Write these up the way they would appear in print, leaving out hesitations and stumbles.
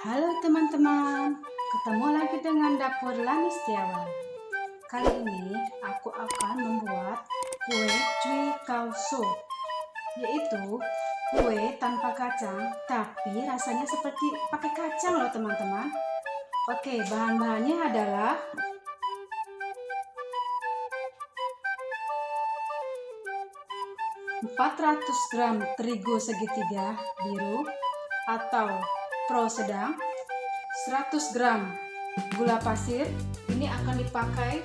Halo teman-teman, ketemu lagi dengan Dapur Lani Setiawan. Kali ini aku akan membuat kue cuy kauso, yaitu kue tanpa kacang tapi rasanya seperti pakai kacang loh teman-teman. Oke, bahan-bahannya adalah 400 gram terigu segitiga biru atau pro sedang, 100 gram gula pasir, ini akan dipakai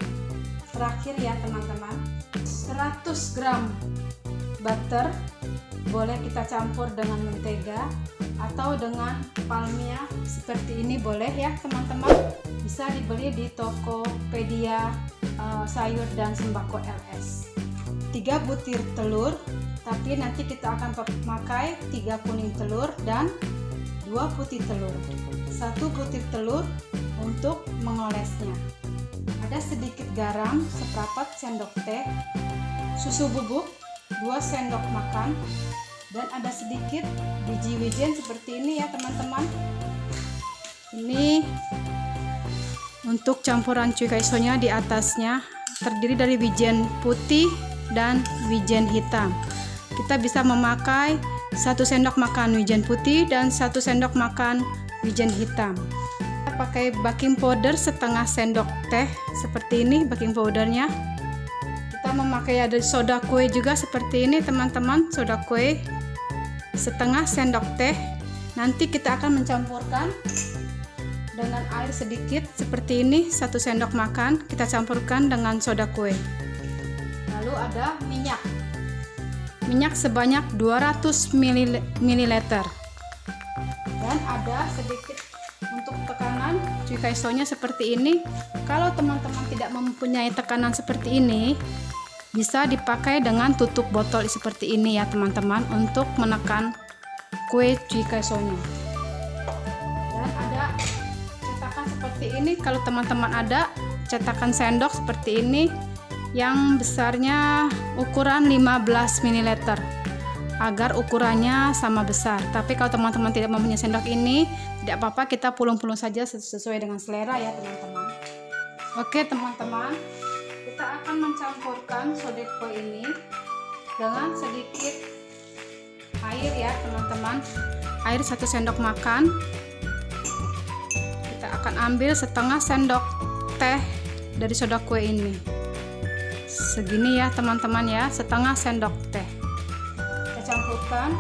terakhir ya teman-teman, 100 gram butter, boleh kita campur dengan mentega atau dengan palmia seperti ini boleh ya teman-teman, bisa dibeli di Tokopedia sayur dan sembako LS. 3 butir telur, tapi nanti kita akan memakai 3 kuning telur dan 2 putih telur. 1 butir telur untuk mengolesnya. Ada sedikit garam seperempat sendok teh, susu bubuk 2 sendok makan, dan ada sedikit biji wijen seperti ini ya teman-teman. Ini untuk campuran cuy kaisonya, di atasnya terdiri dari wijen putih dan wijen hitam. Kita bisa memakai 1 sendok makan wijen putih dan 1 sendok makan wijen hitam. Kita pakai baking powder setengah sendok teh seperti ini baking powdernya. Kita memakai ada soda kue juga seperti ini teman-teman, soda kue setengah sendok teh. Nanti kita akan mencampurkan dengan air sedikit seperti ini, 1 sendok makan kita campurkan dengan soda kue. Lalu ada minyak sebanyak 200 ml, dan ada sedikit untuk tekanan cuy kaisonya seperti ini. Kalau teman-teman tidak mempunyai tekanan seperti ini, bisa dipakai dengan tutup botol seperti ini ya teman-teman, untuk menekan kue cuy kaisonya. Dan ada cetakan seperti ini, kalau teman-teman ada cetakan sendok seperti ini yang besarnya ukuran 15 ml, agar ukurannya sama besar. Tapi kalau teman-teman tidak mempunyai sendok ini, tidak apa-apa, kita pulung-pulung saja sesuai dengan selera ya teman-teman. Oke teman-teman, kita akan mencampurkan soda kue ini dengan sedikit air ya teman-teman, air 1 sendok makan. Kita akan ambil setengah sendok teh dari soda kue ini, segini ya teman-teman ya, setengah sendok teh. Kita campurkan,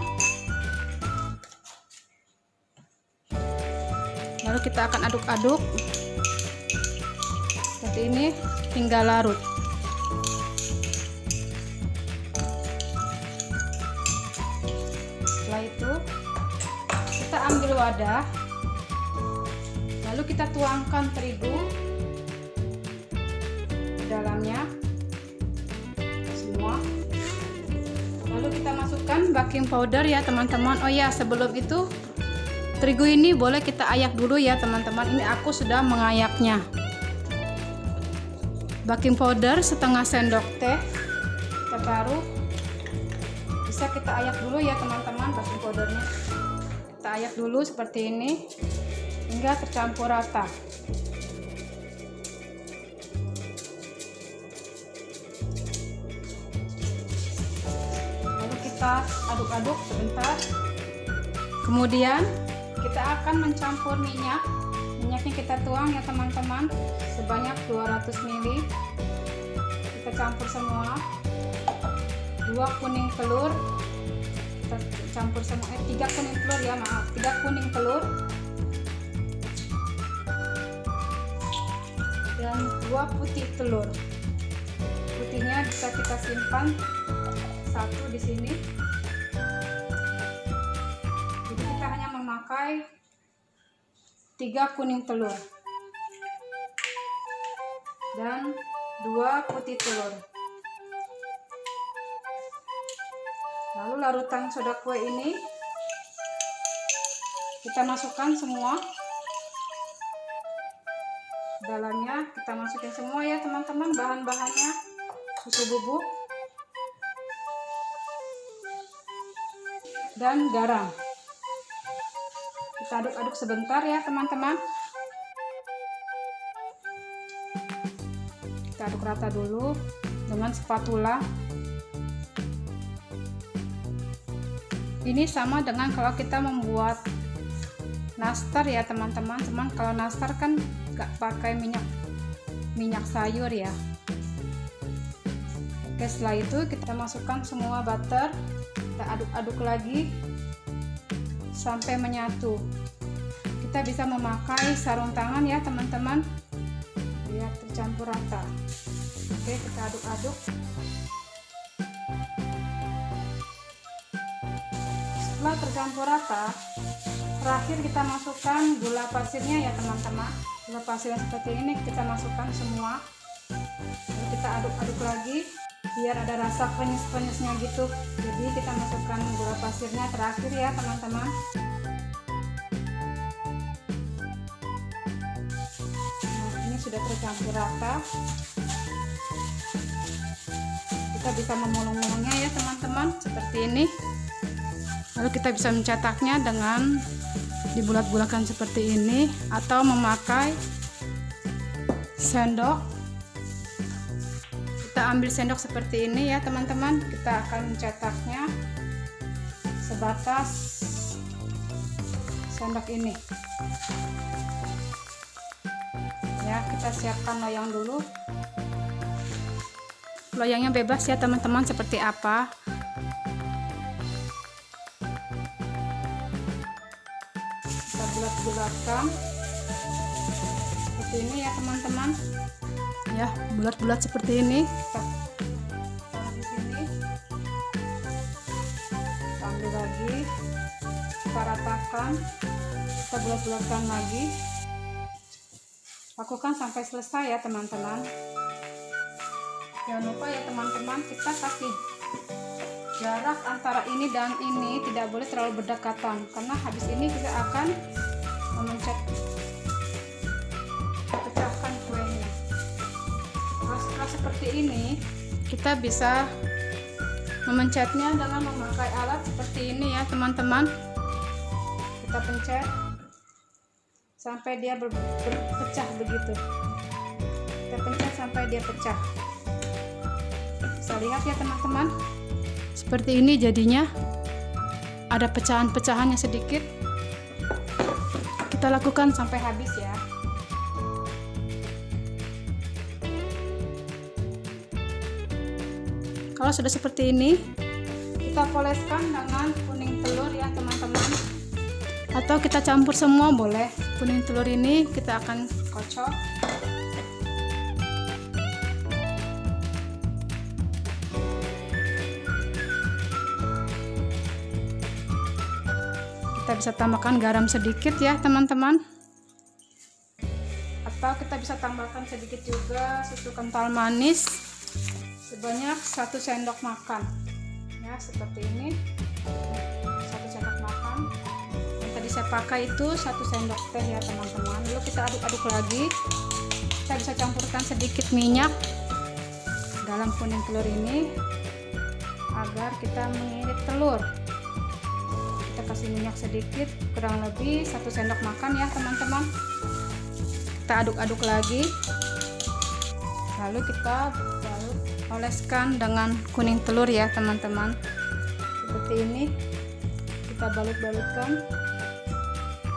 lalu kita akan aduk-aduk seperti ini hingga larut. Setelah itu kita ambil wadah, lalu kita tuangkan terigu ke dalamnya semua. Lalu kita masukkan baking powder ya teman-teman. Oh ya, sebelum itu terigu ini boleh kita ayak dulu ya teman-teman. Ini aku sudah mengayaknya. Baking powder setengah sendok teh kita taruh, bisa kita ayak dulu ya teman-teman baking powdernya. Kita ayak dulu seperti ini hingga tercampur rata. Lalu kita aduk-aduk sebentar. Kemudian kita akan mencampur minyak. Minyaknya kita tuang ya teman-teman, sebanyak 200 ml. Kita campur semua. 2 kuning telur kita campur semua, 3 kuning telur ya, maaf, 3 kuning telur dan 2 putih telur. Putihnya bisa kita simpan 1 di sini. Jadi kita hanya memakai 3 kuning telur dan 2 putih telur. Lalu larutan soda kue ini kita masukkan semua dalamnya. Kita masukin semua ya teman-teman, bahan-bahannya, susu bubuk dan garam. Kita aduk-aduk sebentar ya teman-teman. Kita aduk rata dulu dengan spatula. Ini sama dengan kalau kita membuat nastar ya teman-teman. Cuman kalau nastar kan nggak pakai minyak sayur ya. Oke, setelah itu kita masukkan semua butter. Kita aduk-aduk lagi sampai menyatu. Kita bisa memakai sarung tangan ya teman-teman, biar tercampur rata. Oke, kita aduk-aduk. Setelah tercampur rata, terakhir kita masukkan gula pasirnya ya teman-teman. Gula pasir seperti ini kita masukkan semua. Lalu kita aduk-aduk lagi biar ada rasa penyes-penyesnya gitu. Jadi kita masukkan gula pasirnya terakhir ya teman-teman. Nah, ini sudah tercampur rata. Kita bisa memulung-mulungnya ya teman-teman seperti ini. Lalu kita bisa mencetaknya dengan dibulat-bulatkan seperti ini atau memakai sendok. Kita ambil sendok seperti ini ya teman-teman. Kita akan mencetaknya sebatas sendok ini ya. Kita siapkan loyang dulu. Loyangnya bebas ya teman-teman, seperti apa. Kita bulat-bulatkan seperti ini ya teman-teman. Ya, bulat-bulat seperti ini. Kita taruh di sini. Kita ambil lagi. Kita ratakan. Kita bulat-bulatkan lagi. Lakukan sampai selesai ya teman-teman. Jangan lupa ya teman-teman, kita kasih jarak antara ini dan ini tidak boleh terlalu berdekatan, karena habis ini kita akan pecahkan kuenya. Setelah seperti ini, kita bisa memencetnya dengan memakai alat seperti ini ya teman-teman. Kita pencet sampai dia berpecah begitu. Kita pencet sampai dia pecah. Bisa lihat ya teman-teman, seperti ini jadinya. Ada pecahan-pecahannya sedikit. Kita lakukan sampai habis ya. Kalau sudah seperti ini, kita poleskan dengan kuning telur ya teman-teman, atau kita campur semua boleh. Kuning telur ini kita akan kocok. Kita bisa tambahkan garam sedikit ya teman-teman, atau kita bisa tambahkan sedikit juga susu kental manis sebanyak 1 sendok makan ya, seperti ini. 1 sendok makan. Yang tadi saya pakai itu 1 sendok teh ya teman-teman. Lalu kita aduk-aduk lagi. Kita bisa campurkan sedikit minyak dalam kuning telur ini agar kita mengirit telur. Kita kasih minyak sedikit, kurang lebih 1 sendok makan ya teman-teman. Kita aduk-aduk lagi, lalu kita oleskan dengan kuning telur ya teman-teman. Seperti ini, kita balut-balutkan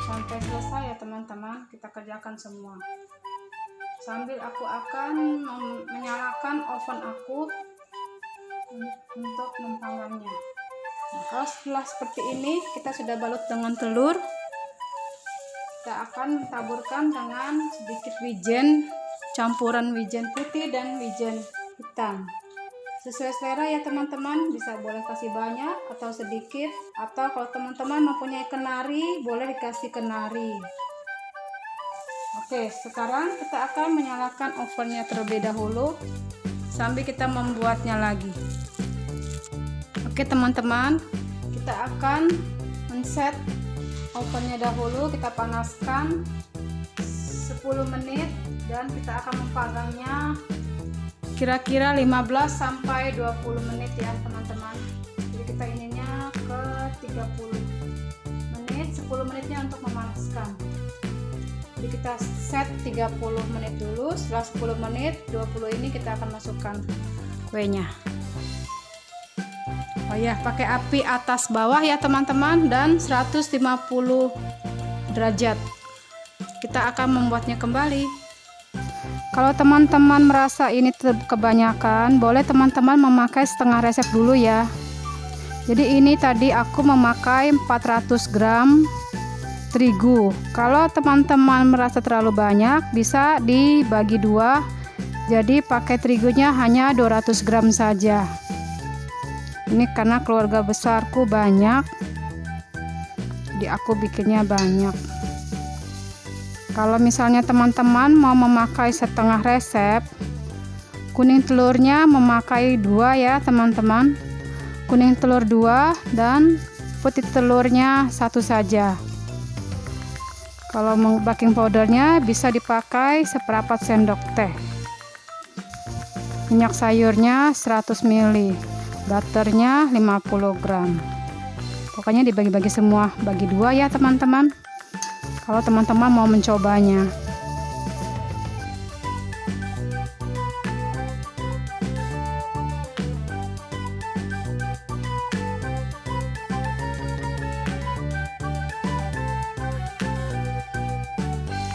sampai selesai ya teman-teman. Kita kerjakan semua sambil aku akan menyalakan oven aku untuk mempanggangnya. Nah, kalau setelah seperti ini kita sudah balut dengan telur, kita akan taburkan dengan sedikit wijen, campuran wijen putih dan wijen hitam. Sesuai selera ya teman-teman, bisa boleh kasih banyak atau sedikit, atau kalau teman-teman mempunyai kenari boleh dikasih kenari. Oke, sekarang kita akan menyalakan ovennya terlebih dahulu sambil kita membuatnya lagi. Oke teman-teman, kita akan men-set ovennya dahulu. Kita panaskan 10 menit dan kita akan mempanggangnya kira-kira 15 sampai 20 menit ya teman-teman. Jadi kita ininya ke 30 menit, 10 menitnya untuk memanaskan. Jadi kita set 30 menit dulu. Setelah 10 menit, 20 ini kita akan masukkan kuenya. Oh ya, pakai api atas bawah ya teman-teman, dan 150 derajat. Kita akan membuatnya kembali. Kalau teman-teman merasa ini kebanyakan, boleh teman-teman memakai setengah resep dulu ya. Jadi ini tadi aku memakai 400 gram terigu. Kalau teman-teman merasa terlalu banyak, bisa dibagi dua. Jadi pakai terigunya hanya 200 gram saja. Ini karena keluarga besarku banyak, jadi aku bikinnya banyak. Kalau misalnya teman-teman mau memakai setengah resep, kuning telurnya memakai 2 ya teman-teman. Kuning telur 2 dan putih telurnya 1 saja. Kalau baking powdernya bisa dipakai seperempat sendok teh. Minyak sayurnya 100 ml. Butternya 50 gram. Pokoknya dibagi-bagi semua, bagi 2 ya teman-teman. Kalau teman-teman mau mencobanya.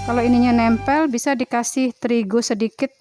Kalau ininya nempel, bisa dikasih terigu sedikit.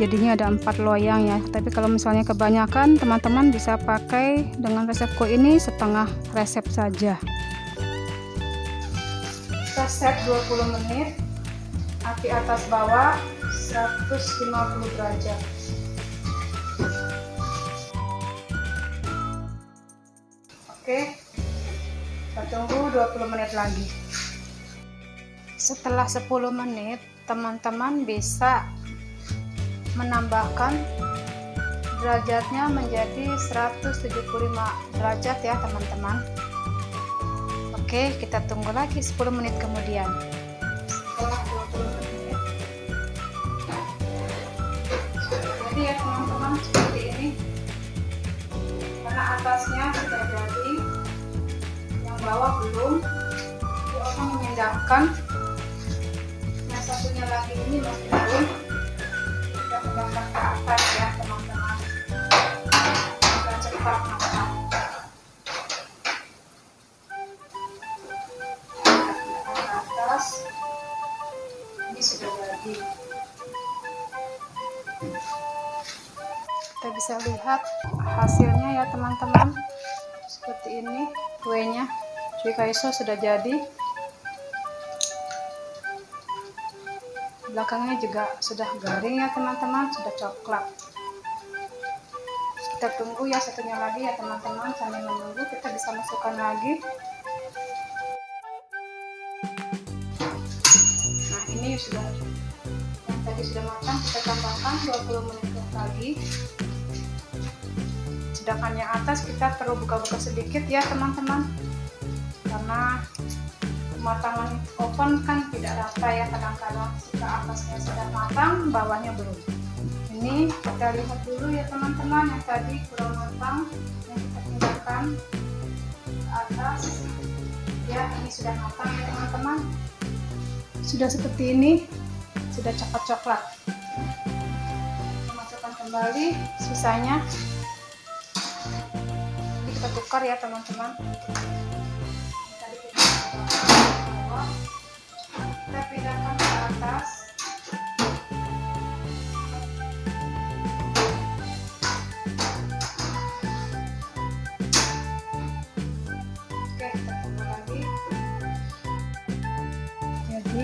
Jadinya ada 4 loyang ya. Tapi kalau misalnya kebanyakan, teman-teman bisa pakai dengan resepku ini setengah resep saja. Kita set 20 menit, api atas bawah 150 derajat. Oke, kita tunggu 20 menit lagi. Setelah 10 menit, teman-teman bisa menambahkan derajatnya menjadi 175 derajat ya teman-teman. Oke, kita tunggu lagi 10 menit kemudian. Setelah 20 menit, jadi ya teman-teman, seperti ini. Karena atasnya sudah jadi, yang bawah belum. Jadi akan memindahkan. Yang satunya lagi ini masih belum. Pindahkan ke atas ya teman-teman, agar cepat matang. Ke atas, ini sudah jadi. Kita bisa lihat hasilnya ya teman-teman, seperti ini kuenya. Cuikaiso sudah jadi. Belakangnya juga sudah garing ya teman-teman, sudah coklat. Kita tunggu ya satunya lagi ya teman-teman. Sambil menunggu kita bisa masukkan lagi. Nah ini sudah, yang tadi sudah matang, kita tambahkan 20 menit lagi. Sedangkan yang atas kita perlu buka-buka sedikit ya teman-teman, karena kematangan oven kan tidak rata ya, kadang-kadang jika atasnya sudah matang, bawahnya belum. Ini kita lihat dulu ya teman-teman, yang tadi kurang matang, yang kita pindahkan ke atas. Ya, ini sudah matang ya teman-teman. Sudah seperti ini, sudah coklat-coklat. Kita masukkan kembali sisanya. Ini kita tukar ya teman-teman. Kita pindahkan ke atas.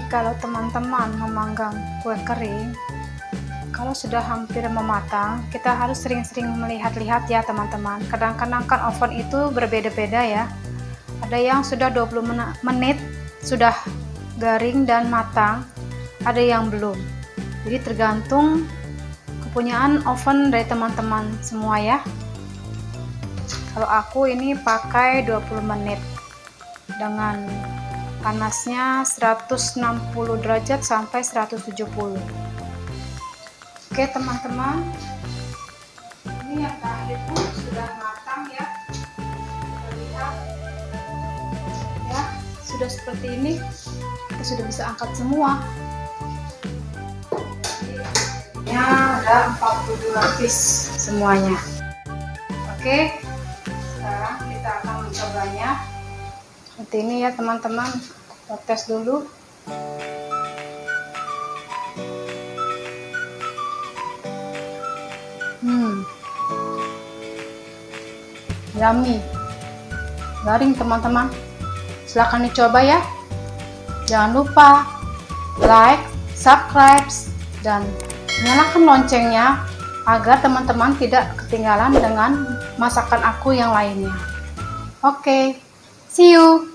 kalau teman-teman memanggang kue kering, kalau sudah hampir mematang, kita harus sering-sering melihat-lihat ya teman-teman. Kadang-kadang kan oven itu berbeda-beda ya. Ada yang sudah 20 menit sudah garing dan matang, ada yang belum. Jadi tergantung kepunyaan oven dari teman-teman semua ya. Kalau aku ini pakai 20 menit dengan panasnya 160 derajat sampai 170. Oke teman-teman, ini yang terakhir pun sudah matang ya. Kita lihat ya, sudah seperti ini. Kita sudah bisa angkat semua. Ya, ada 42 piece semuanya. Oke, sekarang kita akan mencobanya. Seperti ini ya teman-teman, kita tes dulu. Yummy, garing teman-teman. Silahkan dicoba ya. Jangan lupa like, subscribe, dan nyalakan loncengnya agar teman-teman tidak ketinggalan dengan masakan aku yang lainnya. Oke, see you.